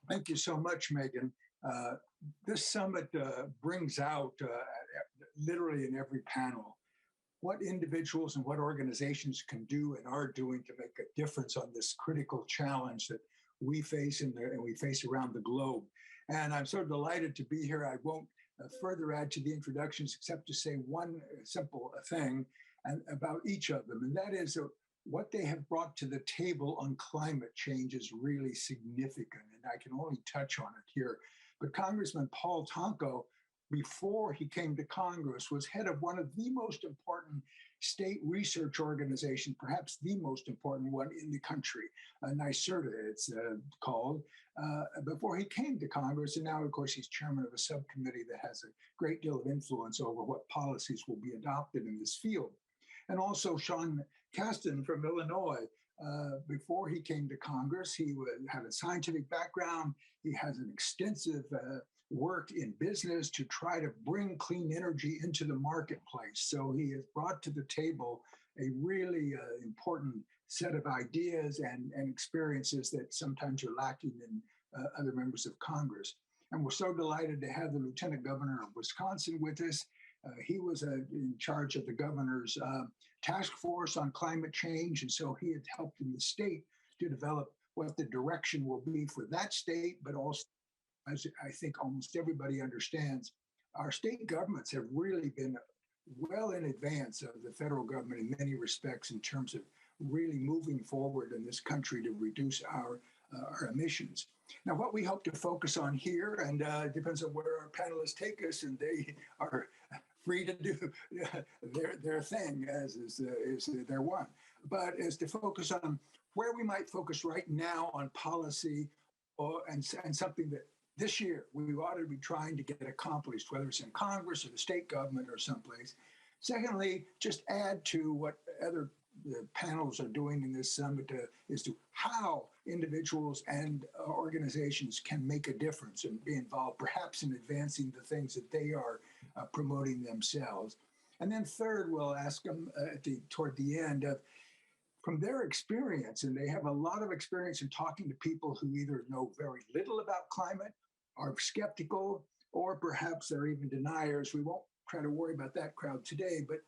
Thank you so much, Megan. Uh, this summit brings out literally in every panel what individuals and what organizations can do and are doing to make a difference on this critical challenge that we face and we face around the globe. And I'm so delighted to be here. I won't further add to the introductions except to say one simple thing about each of them, and that is what they have brought to the table on climate change is really significant, and I can only touch on it here. But Congressman Paul Tonko, before he came to Congress, was head of one of the most important state research organizations, perhaps the most important one in the country, NYSERDA it's called, before he came to Congress. And now, of course, he's chairman of a subcommittee that has a great deal of influence over what policies will be adopted in this field. And also Sean Casten from Illinois. Before he came to Congress, he had a scientific background. He has an extensive work in business to try to bring clean energy into the marketplace. So he has brought to the table a really important set of ideas and experiences that sometimes are lacking in other members of Congress. And we're so delighted to have the Lieutenant Governor of Wisconsin with us. He was in charge of the governor's task force on climate change, and so he had helped in the state to develop what the direction will be for that state, but also, as I think almost everybody understands, our state governments have really been well in advance of the federal government in many respects in terms of really moving forward in this country to reduce our emissions. Now, what we hope to focus on here, and it depends on where our panelists take us, and they are free to do their thing, as is their one, but is to focus on where we might focus right now on policy and something that this year we ought to be trying to get accomplished, whether it's in Congress or the state government or someplace. Secondly, just add to what other panels are doing in this summit is to how individuals and organizations can make a difference and be involved, perhaps in advancing the things that they are promoting themselves. And then third, we'll ask them toward the end from their experience, and they have a lot of experience in talking to people who either know very little about climate, are skeptical, or perhaps they're even deniers. We won't try to worry about that crowd today, but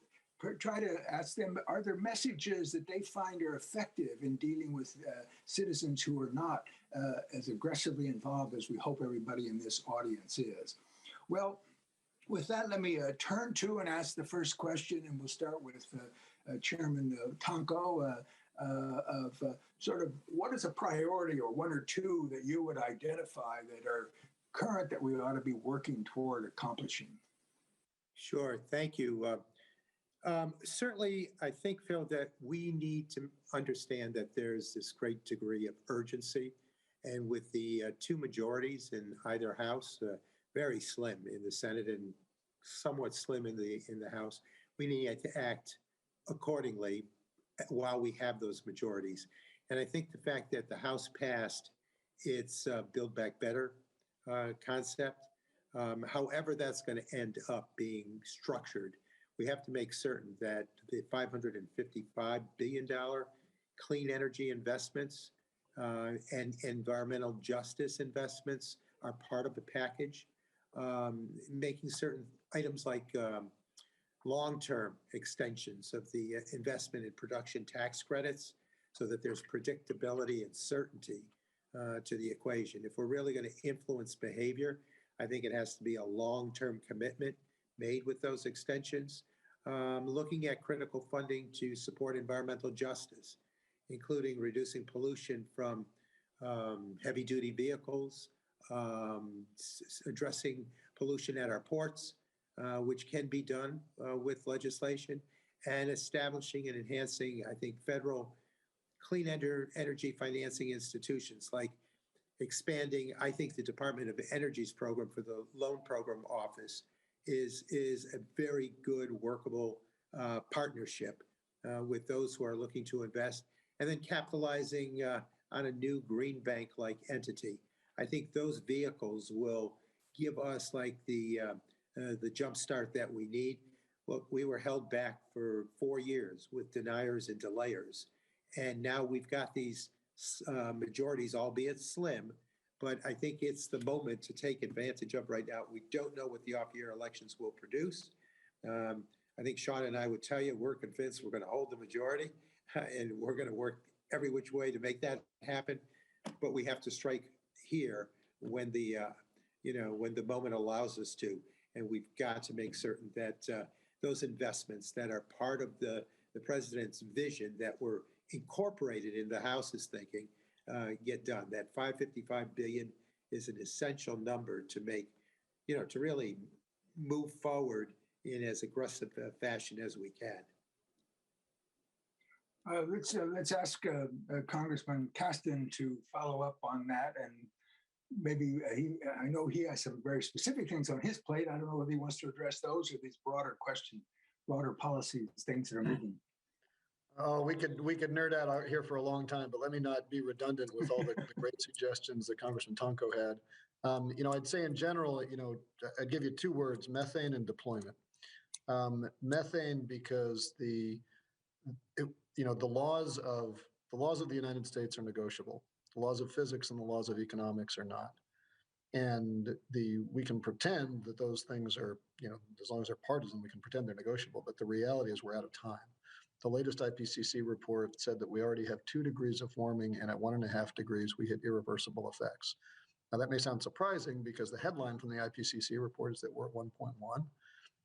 try to ask them, are there messages that they find are effective in dealing with citizens who are not as aggressively involved as we hope everybody in this audience is? Well, with that, let me turn to and ask the first question, and we'll start with Chairman Tonko of sort of what is a priority or one or two that you would identify that are current that we ought to be working toward accomplishing? Sure, thank you. Certainly, I think, Phil, that we need to understand that there's this great degree of urgency, and with the two majorities in either house, very slim in the Senate and somewhat slim in the House, we need to act accordingly while we have those majorities. And I think the fact that the House passed its Build Back Better concept, however that's going to end up being structured, we have to make certain that the $555 billion clean energy investments and environmental justice investments are part of the package, making certain items like long-term extensions of the investment in production tax credits so that there's predictability and certainty to the equation. If we're really going to influence behavior, I think it has to be a long-term commitment made with those extensions, looking at critical funding to support environmental justice, including reducing pollution from heavy-duty vehicles, addressing pollution at our ports, which can be done with legislation, and establishing and enhancing, I think, federal clean energy financing institutions, like expanding, I think, the Department of Energy's program for the Loan Program Office is a very good, workable partnership with those who are looking to invest, and then capitalizing on a new green bank-like entity. I think those vehicles will give us like the jump start that we need. Look, we were held back for 4 years with deniers and delayers, and now we've got these majorities, albeit slim, but I think it's the moment to take advantage of right now. We don't know what the off-year elections will produce. I think Sean and I would tell you, we're convinced we're going to hold the majority, and we're going to work every which way to make that happen. But we have to strike here when the when the moment allows us to, and we've got to make certain that those investments that are part of the president's vision that were incorporated in the House's thinking get done. That $555 billion is an essential number to make, to really move forward in as aggressive a fashion as we can. Let's ask Congressman Casten to follow up on that, and maybe I know he has some very specific things on his plate. I don't know whether he wants to address those or these broader policy things that are moving. Oh, we could nerd out here for a long time, but let me not be redundant with all the great suggestions that Congressman Tonko had. I'd say in general, I'd give you two words: methane and deployment. Methane because the laws of the United States are negotiable. The laws of physics and the laws of economics are not. And we can pretend that those things are, as long as they're partisan, we can pretend they're negotiable. But the reality is we're out of time. The latest IPCC report said that we already have 2 degrees of warming, and at 1.5 degrees, we hit irreversible effects. Now, that may sound surprising because the headline from the IPCC report is that we're at 1.1.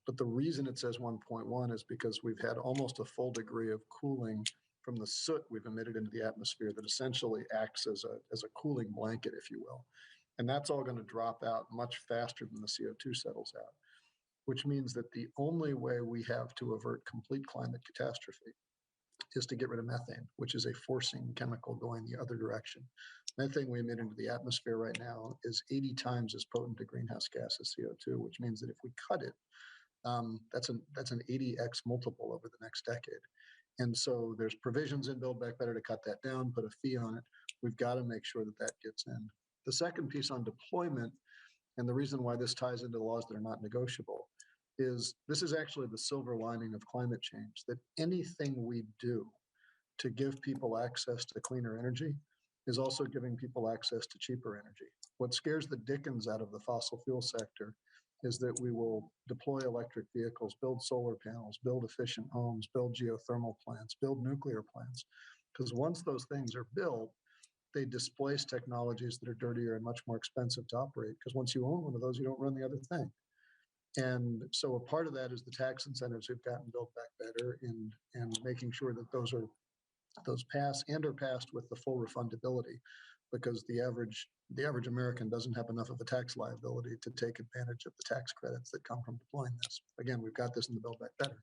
But the reason it says 1.1 is because we've had almost a full degree of cooling from the soot we've emitted into the atmosphere that essentially acts as a cooling blanket, if you will. And that's all going to drop out much faster than the CO2 settles out, which means that the only way we have to avert complete climate catastrophe is to get rid of methane, which is a forcing chemical going the other direction. Methane we emit into the atmosphere right now is 80 times as potent a greenhouse gas as CO2, which means that if we cut it, that's an 80x multiple over the next decade. And so there's provisions in Build Back Better to cut that down, put a fee on it. We've got to make sure that that gets in. The second piece on deployment, and the reason why this ties into laws that are not negotiable, is this is actually the silver lining of climate change, that anything we do to give people access to cleaner energy is also giving people access to cheaper energy. What scares the dickens out of the fossil fuel sector is that we will deploy electric vehicles, build solar panels, build efficient homes, build geothermal plants, build nuclear plants. Because once those things are built, they displace technologies that are dirtier and much more expensive to operate. Because once you own one of those, you don't run the other thing. And so a part of that is the tax incentives we've gotten Build Back Better and making sure that those pass and are passed with the full refundability, because the average American doesn't have enough of a tax liability to take advantage of the tax credits that come from deploying this. Again, we've got this in the Build Back Better.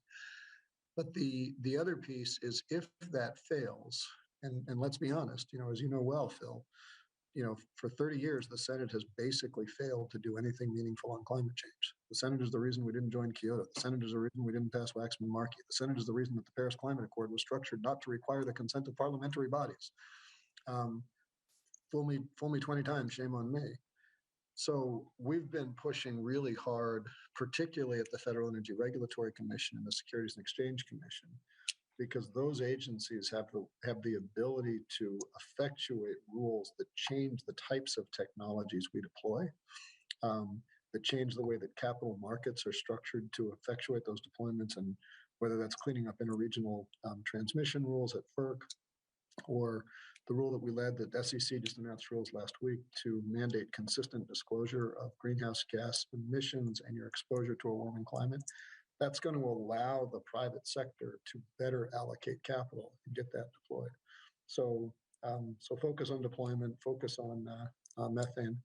But the other piece is, if that fails, and let's be honest, as you know well, Phil, for 30 years, the Senate has basically failed to do anything meaningful on climate change. The Senate is the reason we didn't join Kyoto. The Senate is the reason we didn't pass Waxman-Markey. The Senate is the reason that the Paris Climate Accord was structured not to require the consent of parliamentary bodies. Fool me 20 times, shame on me. So we've been pushing really hard, particularly at the Federal Energy Regulatory Commission and the Securities and Exchange Commission, because those agencies have the ability to effectuate rules that change the types of technologies we deploy, that change the way that capital markets are structured to effectuate those deployments, and whether that's cleaning up interregional transmission rules at FERC, or the rule that we led that SEC just announced rules last week to mandate consistent disclosure of greenhouse gas emissions and your exposure to a warming climate. That's going to allow the private sector to better allocate capital and get that deployed. So focus on deployment, focus on methane.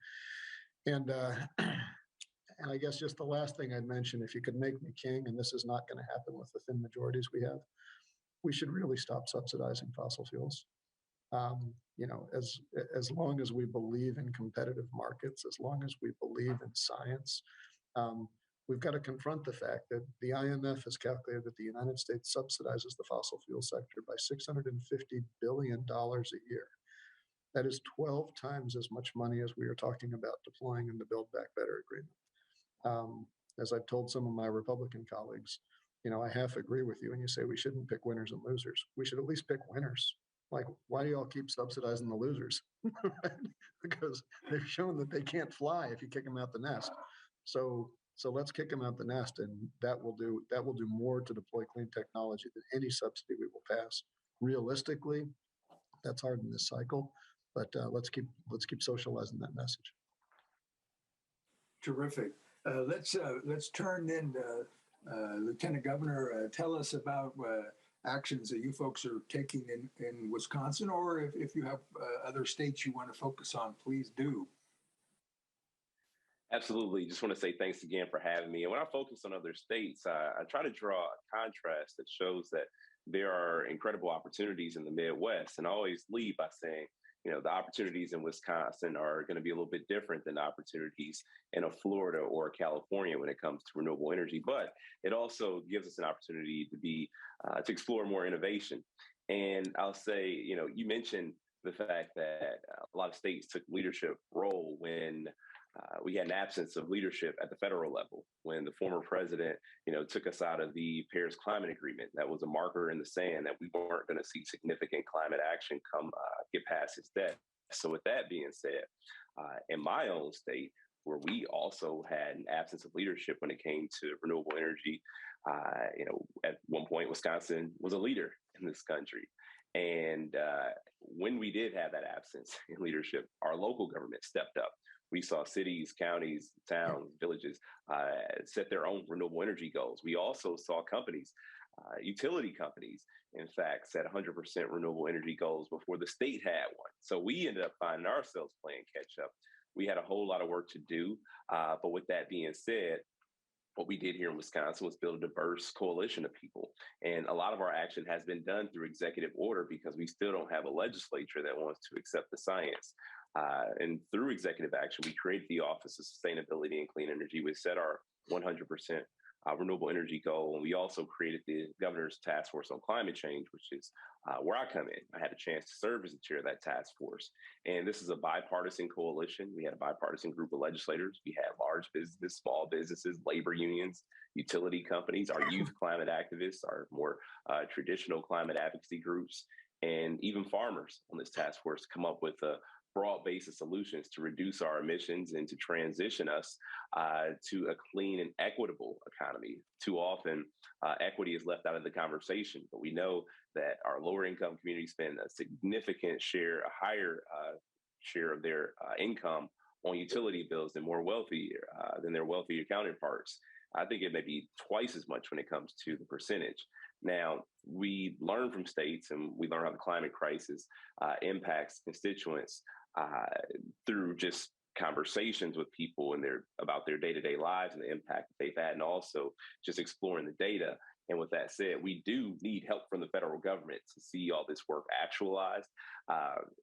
And I guess just the last thing I'd mention, if you could make me king, and this is not going to happen with the thin majorities we have, we should really stop subsidizing fossil fuels. As long as we believe in competitive markets, as long as we believe in science, we've got to confront the fact that the IMF has calculated that the United States subsidizes the fossil fuel sector by $650 billion a year. That is 12 times as much money as we are talking about deploying in the Build Back Better agreement. As I've told some of my Republican colleagues, I half agree with you when you say we shouldn't pick winners and losers. We should at least pick winners. Like, why do y'all keep subsidizing the losers? Right? Because they've shown that they can't fly if you kick them out the nest. So let's kick them out the nest, and that will do more to deploy clean technology than any subsidy we will pass. Realistically, that's hard in this cycle, but let's keep socializing that message. Terrific. Let's turn then, Lieutenant Governor, tell us about actions that you folks are taking in Wisconsin, or if you have other states you want to focus on, please do. Absolutely. Just want to say thanks again for having me. And when I focus on other states, I try to draw a contrast that shows that there are incredible opportunities in the Midwest. And I always lead by saying, the opportunities in Wisconsin are going to be a little bit different than the opportunities in a Florida or California when it comes to renewable energy. But it also gives us an opportunity to explore more innovation. And I'll say, you mentioned the fact that a lot of states took leadership role when we had an absence of leadership at the federal level when the former president, took us out of the Paris Climate Agreement. That was a marker in the sand that we weren't going to see significant climate action get past his death. So with that being said, in my own state, where we also had an absence of leadership when it came to renewable energy, at one point, Wisconsin was a leader in this country. And when we did have that absence in leadership, our local government stepped up. We saw cities, counties, towns, villages set their own renewable energy goals. We also saw companies, utility companies, in fact, set 100% renewable energy goals before the state had one. So we ended up finding ourselves playing catch up. We had a whole lot of work to do. But with that being said, what we did here in Wisconsin was build a diverse coalition of people. And a lot of our action has been done through executive order because we still don't have a legislature that wants to accept the science. And through executive action, we created the Office of Sustainability and Clean Energy. We set our 100% renewable energy goal. And we also created the Governor's Task Force on Climate Change, which is where I come in. I had a chance to serve as the chair of that task force. And this is a bipartisan coalition. We had a bipartisan group of legislators. We had large businesses, small businesses, labor unions, utility companies, our youth climate activists, our more traditional climate advocacy groups, and even farmers on this task force come up with a broad base of solutions to reduce our emissions and to transition us to a clean and equitable economy. Too often, equity is left out of the conversation, but we know that our lower income communities spend a significant share, a higher share of their income on utility bills than their wealthier counterparts. I think it may be twice as much when it comes to the percentage. Now, we learn from states and we learn how the climate crisis impacts constituents through just conversations with people and about their day-to-day lives and the impact that they've had, and also just exploring the data. And with that said, we do need help from the federal government to see all this work actualized.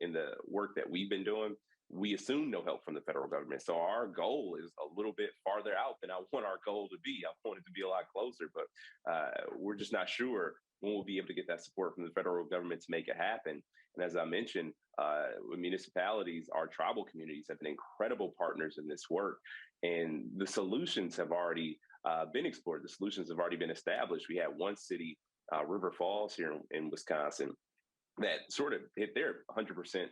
In the work that we've been doing, we assume no help from the federal government. So our goal is a little bit farther out than I want our goal to be. I want it to be a lot closer, but we're just not sure when we'll be able to get that support from the federal government to make it happen. And as I mentioned, municipalities, our tribal communities have been incredible partners in this work. And the solutions have already been explored. The solutions have already been established. We had one city, River Falls here in Wisconsin, that sort of hit their 100%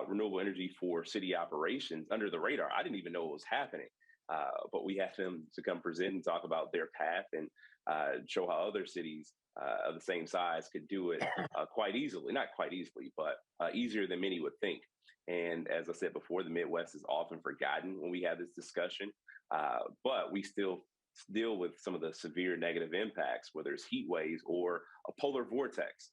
renewable energy for city operations under the radar. I didn't even know it was happening. But we have them to come present and talk about their path and show how other cities of the same size could do it quite easily. Not quite easily, but easier than many would think. And as I said before, the Midwest is often forgotten when we have this discussion, but we still deal with some of the severe negative impacts, whether it's heat waves or a polar vortex.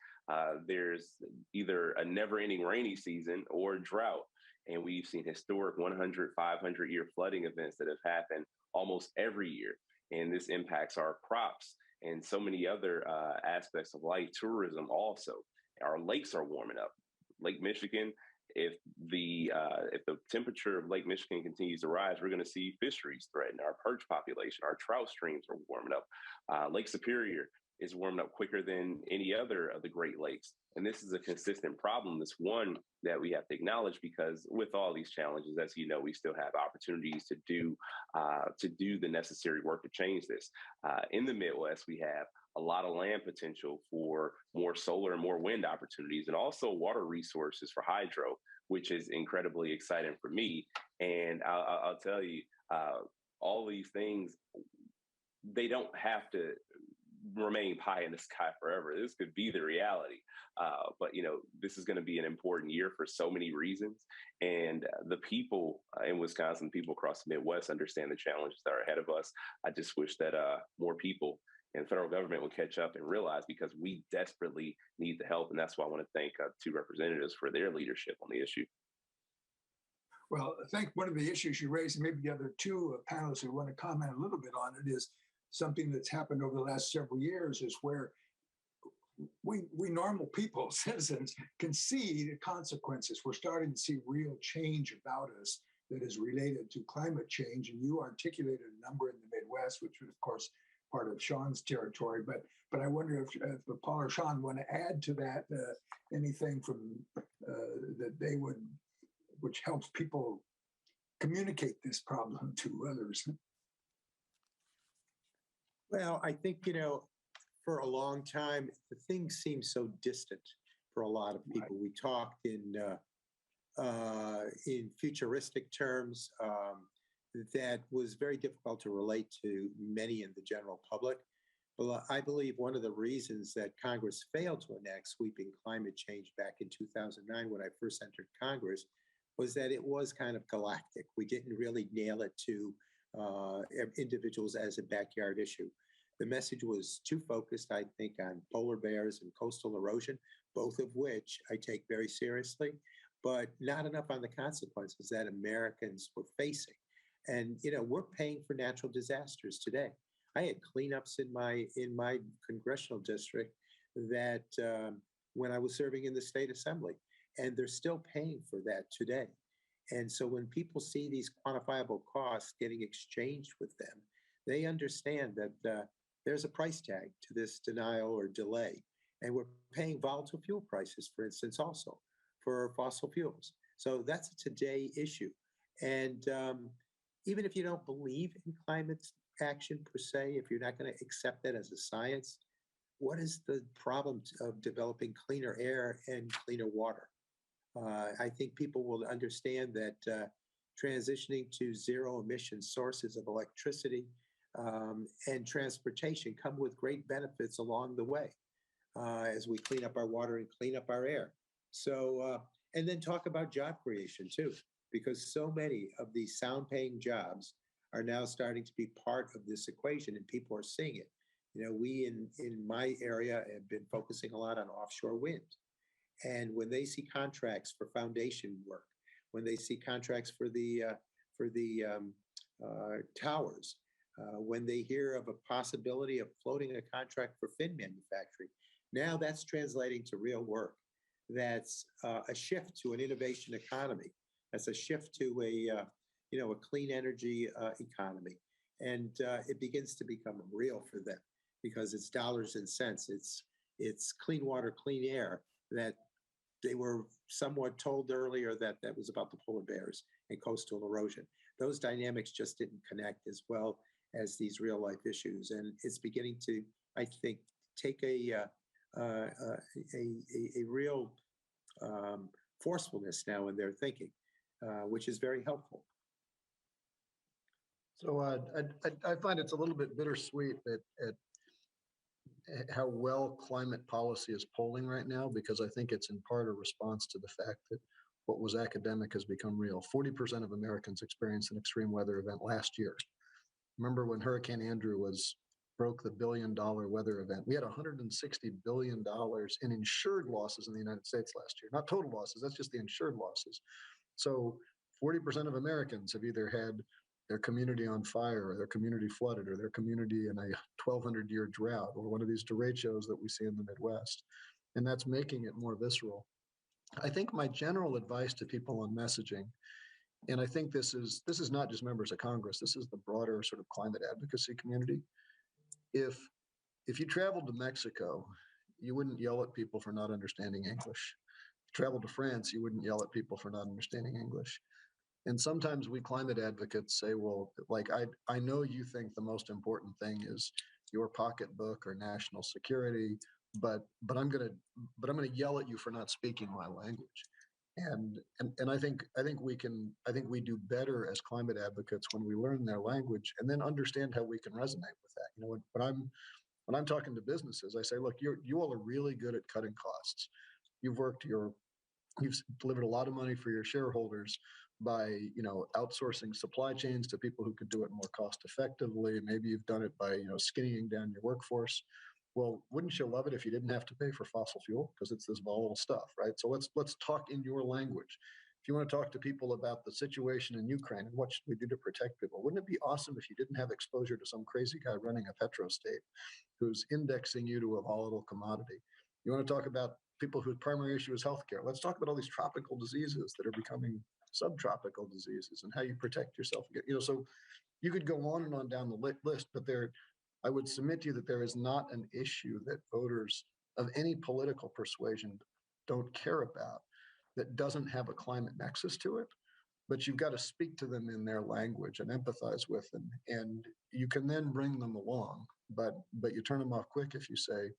There's either a never-ending rainy season or drought. And we've seen historic 100, 500-year flooding events that have happened almost every year. And this impacts our crops and so many other aspects of life, tourism also. Our lakes are warming up. Lake Michigan, if the temperature of Lake Michigan continues to rise, we're going to see fisheries threatened. Our perch population, our trout streams are warming up. Lake Superior is warming up quicker than any other of the Great Lakes. And this is a consistent problem. It's one that we have to acknowledge because with all these challenges, as you know, we still have opportunities to do the necessary work to change this. In the Midwest, we have a lot of land potential for more solar and more wind opportunities, and also water resources for hydro, which is incredibly exciting for me. And I'll tell you, all these things, they don't have to remain pie in the sky forever. This could be the reality. But, this is going to be an important year for so many reasons. And the people in Wisconsin, people across the Midwest understand the challenges that are ahead of us. I just wish that more people and federal government would catch up and realize, because we desperately need the help. And that's why I want to thank two representatives for their leadership on the issue. Well, I think one of the issues you raised, and maybe the other two panelists who want to comment a little bit on it, is something that's happened over the last several years, is where we normal people, citizens, can see the consequences. We're starting to see real change about us that is related to climate change. And you articulated a number in the Midwest, which was, of course, part of Sean's territory. But I wonder if Paul or Sean want to add to that anything from that they would, which helps people communicate this problem to others. Well, I think, for a long time, the thing seemed so distant for a lot of people. Right. We talked in futuristic terms that was very difficult to relate to many in the general public. Well, I believe one of the reasons that Congress failed to enact sweeping climate change back in 2009, when I first entered Congress, was that it was kind of galactic. We didn't really nail it to individuals as a backyard issue. The message was too focused, I think, on polar bears and coastal erosion, both of which I take very seriously, but not enough on the consequences that Americans were facing. And, we're paying for natural disasters today. I had cleanups in my congressional district that when I was serving in the state assembly, and they're still paying for that today. And so when people see these quantifiable costs getting exchanged with them, they understand that there's a price tag to this denial or delay. And we're paying volatile fuel prices, for instance, also for fossil fuels. So that's a today issue. And even if you don't believe in climate action per se, if you're not going to accept that as a science, what is the problem of developing cleaner air and cleaner water? I think people will understand that transitioning to zero emission sources of electricity and transportation come with great benefits along the way as we clean up our water and clean up our air. So, and then talk about job creation too, because so many of these sound paying jobs are now starting to be part of this equation, and people are seeing it. We in my area have been focusing a lot on offshore wind. And when they see contracts for foundation work, when they see contracts for the towers, when they hear of a possibility of floating a contract for fin manufacturing, now that's translating to real work. That's a shift to an innovation economy. That's a shift to a clean energy economy, and it begins to become real for them because it's dollars and cents. It's clean water, clean air that they were somewhat told earlier that was about the polar bears and coastal erosion. Those dynamics just didn't connect as well as these real life issues. And it's beginning to, I think, take a real forcefulness now in their thinking, which is very helpful. So I find it's a little bit bittersweet at how well climate policy is polling right now, because I think it's in part a response to the fact that what was academic has become real. 40% of Americans experienced an extreme weather event last year. Remember when Hurricane Andrew broke the $1 billion weather event? We had $160 billion in insured losses in the United States last year. Not total losses, that's just the insured losses. So 40% of Americans have either had their community on fire, or their community flooded, or their community in a 1,200-year drought, or one of these derechos that we see in the Midwest. And that's making it more visceral. I think my general advice to people on messaging, and I think this is not just members of Congress, this is the broader sort of climate advocacy community. If you traveled to Mexico, you wouldn't yell at people for not understanding English. If you traveled to France, you wouldn't yell at people for not understanding English. And sometimes we climate advocates say, well, like, I know you think the most important thing is your pocketbook or national security, but I'm gonna yell at you for not speaking my language. And I think we do better as climate advocates when we learn their language and then understand how we can resonate with that. When I'm talking to businesses, I say, look, you all are really good at cutting costs. You've you've delivered a lot of money for your shareholders by outsourcing supply chains to people who could do it more cost effectively. Maybe you've done it by skinnying down your workforce. Well, wouldn't you love it if you didn't have to pay for fossil fuel because it's this volatile stuff, right? So let's talk in your language. If you want to talk to people about the situation in Ukraine and what should we do to protect people, wouldn't it be awesome if you didn't have exposure to some crazy guy running a petrostate who's indexing you to a volatile commodity? You want to talk about people whose primary issue is healthcare. Let's talk about all these tropical diseases that are becoming subtropical diseases and how you protect yourself. So you could go on and on down the list, but I would submit to you that there is not an issue that voters of any political persuasion don't care about that doesn't have a climate nexus to it. But you've got to speak to them in their language and empathize with them, and you can then bring them along. But you turn them off quick if you say,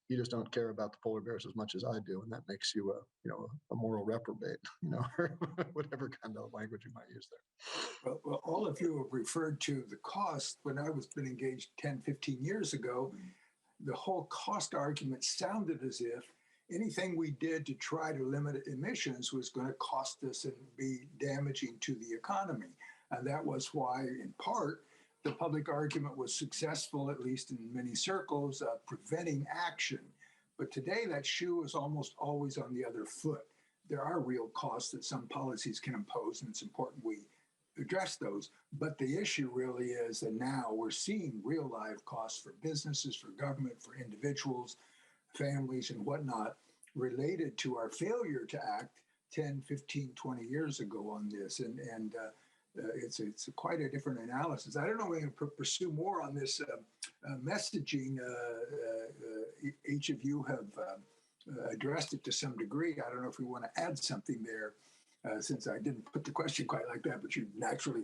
you just don't care about the polar bears as much as I do, and that makes you a moral reprobate, or whatever kind of language you might use there. Well, all of you have referred to the cost. When I was been engaged 10, 15 years ago, the whole cost argument sounded as if anything we did to try to limit emissions was going to cost us and be damaging to the economy. And that was why, in part, the public argument was successful, at least in many circles, preventing action. But today, that shoe is almost always on the other foot. There are real costs that some policies can impose, and it's important we address those. But the issue really is that now we're seeing real live costs for businesses, for government, for individuals, families, and whatnot, related to our failure to act 10, 15, 20 years ago on this. And it's quite a different analysis. I don't know if we can pursue more on this messaging. Each of you have addressed it to some degree. I don't know if we want to add something there, since I didn't put the question quite like that, but you naturally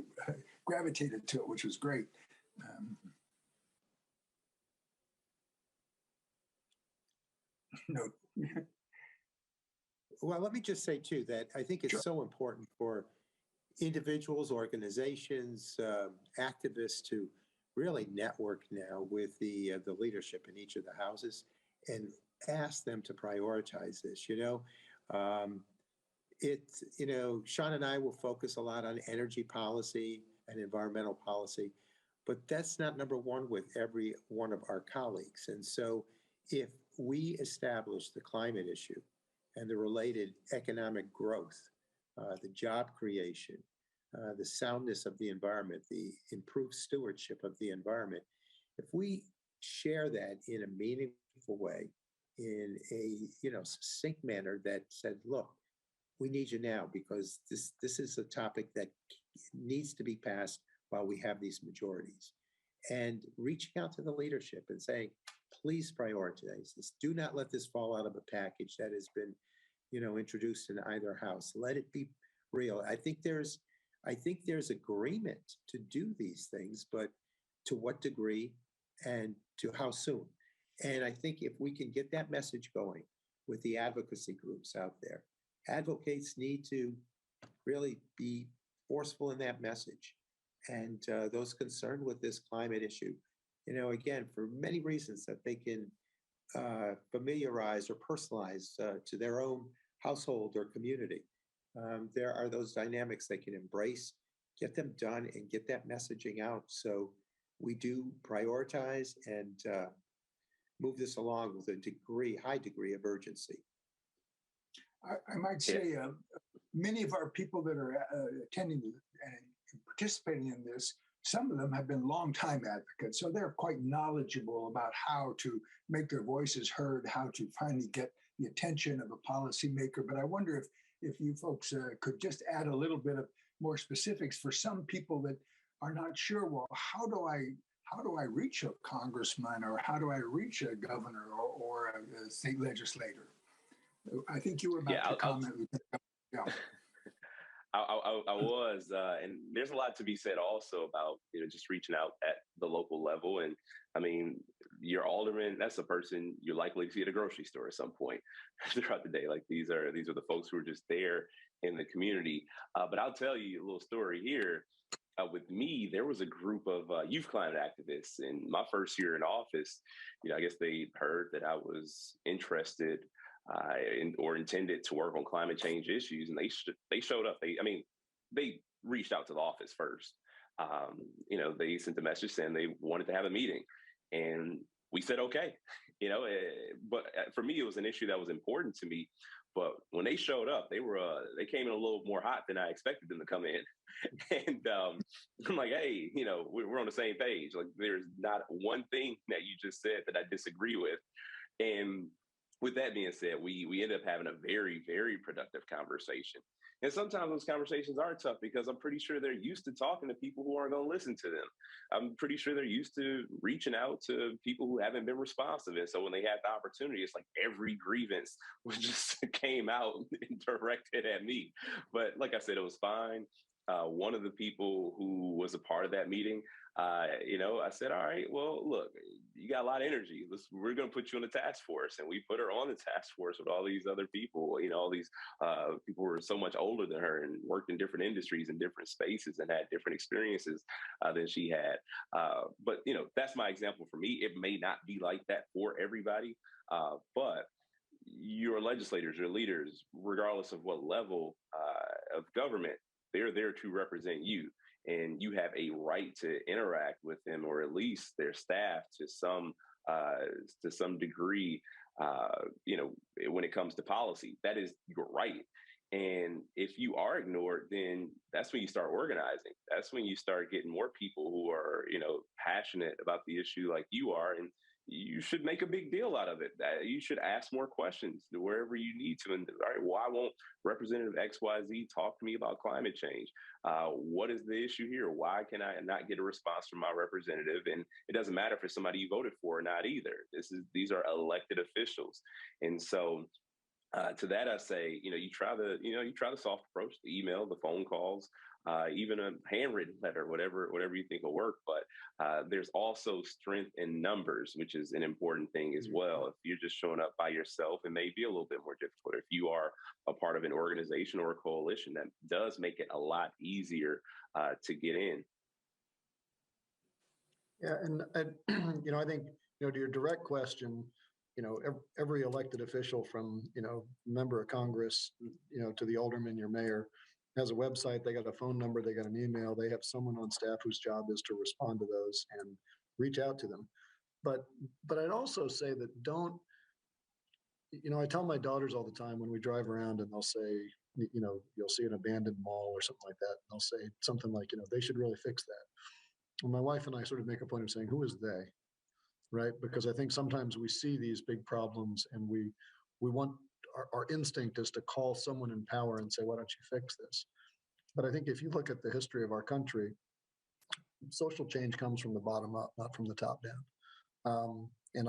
gravitated to it, which was great. No. Well, let me just say, too, that I think it's so important for individuals, organizations, activists to really network now with the leadership in each of the houses and ask them to prioritize this. Sean and I will focus a lot on energy policy and environmental policy, but that's not number one with every one of our colleagues. And so if we establish the climate issue and the related economic growth, the job creation, the soundness of the environment, the improved stewardship of the environment, if we share that in a meaningful way, in a succinct manner that said, look, we need you now because this is a topic that needs to be passed while we have these majorities. And reaching out to the leadership and saying, please prioritize this. Do not let this fall out of a package that has been, introduced in either house. Let it be real. I think there's agreement to do these things, but to what degree and to how soon? And I think if we can get that message going with the advocacy groups out there, advocates need to really be forceful in that message. And those concerned with this climate issue, again, for many reasons that they can familiarize or personalize to their own household or community. There are those dynamics they can embrace, get them done, and get that messaging out. So we do prioritize and move this along with a high degree of urgency. I might say many of our people that are attending and participating in this, some of them have been longtime advocates, so they're quite knowledgeable about how to make their voices heard, how to finally get the attention of a policymaker. But I wonder if you folks could just add a little bit of more specifics for some people that are not sure, well, how do I reach a congressman, or how do I reach a governor or a state legislator? I think you were about to comment. Yeah. I was, and there's a lot to be said also about just reaching out at the local level. And I mean, your alderman, that's a person you're likely to see at a grocery store at some point throughout the day. Like these are the folks who are just there in the community. But I'll tell you a little story here. With me, there was a group of youth climate activists in my first year in office. I guess they heard that I was interested or intended to work on climate change issues, and they showed up. They reached out to the office first. They sent a message saying they wanted to have a meeting, and we said okay. But for me, it was an issue that was important to me. But when they showed up, they came in a little more hot than I expected them to come in. And I'm like, hey, we're on the same page. Like, there's not one thing that you just said that I disagree with. And with that being said, we ended up having a very, very productive conversation. And sometimes those conversations are tough because I'm pretty sure they're used to talking to people who aren't going to listen to them. I'm pretty sure they're used to reaching out to people who haven't been responsive. And so when they had the opportunity, it's like every grievance was just came out and directed at me. But like I said, it was fine. One of the people who was a part of that meeting, I said, all right, well, look, you got a lot of energy. We're going to put you on the task force. And we put her on the task force with all these other people, all these people who were so much older than her and worked in different industries and different spaces and had different experiences than she had. But that's my example for me. It may not be like that for everybody, but your legislators, your leaders, regardless of what level of government, they're there to represent you. And you have a right to interact with them, or at least their staff, to some degree. When it comes to policy, that is your right. And if you are ignored, then that's when you start organizing. That's when you start getting more people who are, passionate about the issue like you are, and you should make a big deal out of it. You should ask more questions wherever you need to. And all right, why won't Representative XYZ talk to me about climate change? What is the issue here? Why can I not get a response from my representative? And it doesn't matter if it's somebody you voted for or not either. These are elected officials. And so to that, I say, you try the soft approach, the email, the phone calls, even a handwritten letter, whatever you think will work. But there's also strength in numbers, which is an important thing as well. If you're just showing up by yourself, it may be a little bit more difficult. If you are a part of an organization or a coalition, that does make it a lot easier to get in. Yeah, and I think to your direct question, every elected official from member of Congress, to the alderman, your mayor, has a website. They got a phone number. They got an email. They have someone on staff whose job is to respond to those and reach out to them. But I'd also say that don't. I tell my daughters all the time when we drive around, and they'll say, you'll see an abandoned mall or something like that. And they'll say something like, they should really fix that. And my wife and I sort of make a point of saying, who is they? Right? Because I think sometimes we see these big problems and we want, our instinct is to call someone in power and say, why don't you fix this? But I think if you look at the history of our country, social change comes from the bottom up, not from the top down. And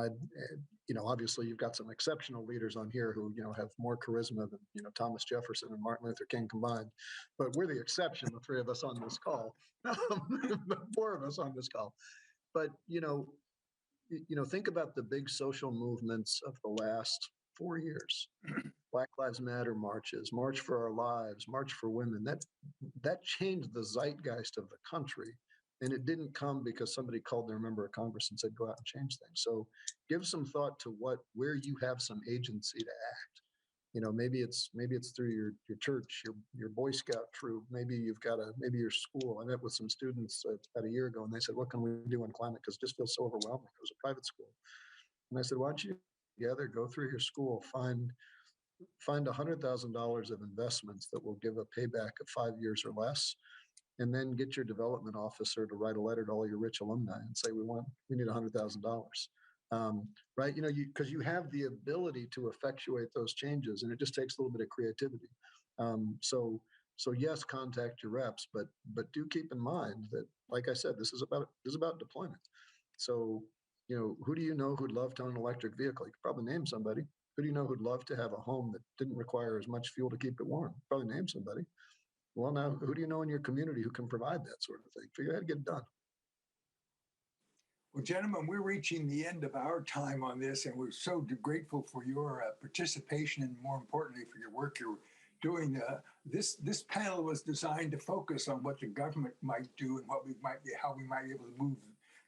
obviously you've got some exceptional leaders on here who, have more charisma than, Thomas Jefferson and Martin Luther King combined. But we're the exception, the three of us on this call, the four of us on this call. But, think about the big social movements of the last 4 years. Black Lives Matter marches, March for Our Lives, March for Women. That changed the zeitgeist of the country. And it didn't come because somebody called their member of Congress and said, go out and change things. So give some thought to where you have some agency to act. Maybe it's through your church, your Boy Scout troop. Maybe maybe your school. I met with some students about a year ago, and they said, what can we do on climate? Because it just feels so overwhelming. It was a private school. And I said, why don't you together go through your school, find $100,000 of investments that will give a payback of 5 years or less, and then get your development officer to write a letter to all your rich alumni and say, we need $100,000. Right? Because you have the ability to effectuate those changes, and it just takes a little bit of creativity. So yes, contact your reps, but do keep in mind that, like I said, this is about deployment. So, who do you know who'd love to own an electric vehicle? You could probably name somebody. Who do you know who'd love to have a home that didn't require as much fuel to keep it warm? Probably name somebody. Well, now, who do you know in your community who can provide that sort of thing? Figure out how to get it done. Well, gentlemen, we're reaching the end of our time on this, and we're so grateful for your participation and, more importantly, for your work you're doing. This panel was designed to focus on what the government might do and how we might be able to move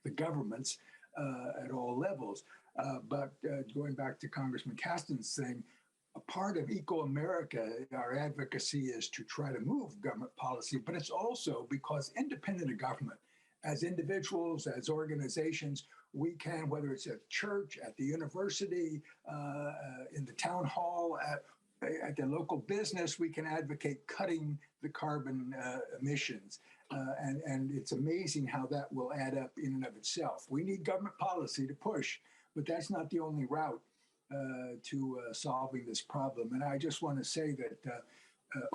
the governments at all levels. But going back to Congressman Casten's thing, a part of ecoAmerica, our advocacy is to try to move government policy, but it's also because independent of government, as individuals, as organizations, we can, whether it's at church, at the university, in the town hall, at the local business, we can advocate cutting the carbon emissions. And it's amazing how that will add up in and of itself. We need government policy to push, but that's not the only route to solving this problem. And I just want to say that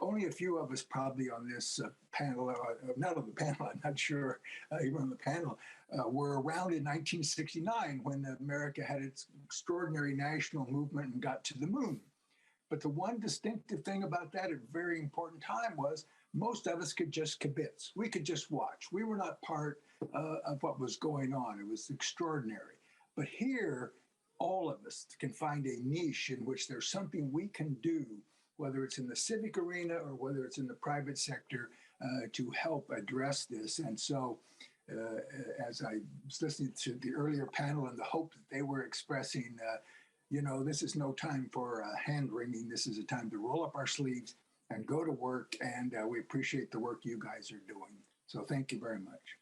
only a few of us probably on this panel, not on the panel, I'm not sure even on the panel, were around in 1969 when America had its extraordinary national movement and got to the moon. But the one distinctive thing about that at a very important time was most of us could just kibitz. We could just watch. We were not part of what was going on. It was extraordinary. But here, all of us can find a niche in which there's something we can do, whether it's in the civic arena or whether it's in the private sector, to help address this. And so, as I was listening to the earlier panel and the hope that they were expressing, this is no time for hand-wringing. This is a time to roll up our sleeves and go to work. And we appreciate the work you guys are doing. So thank you very much.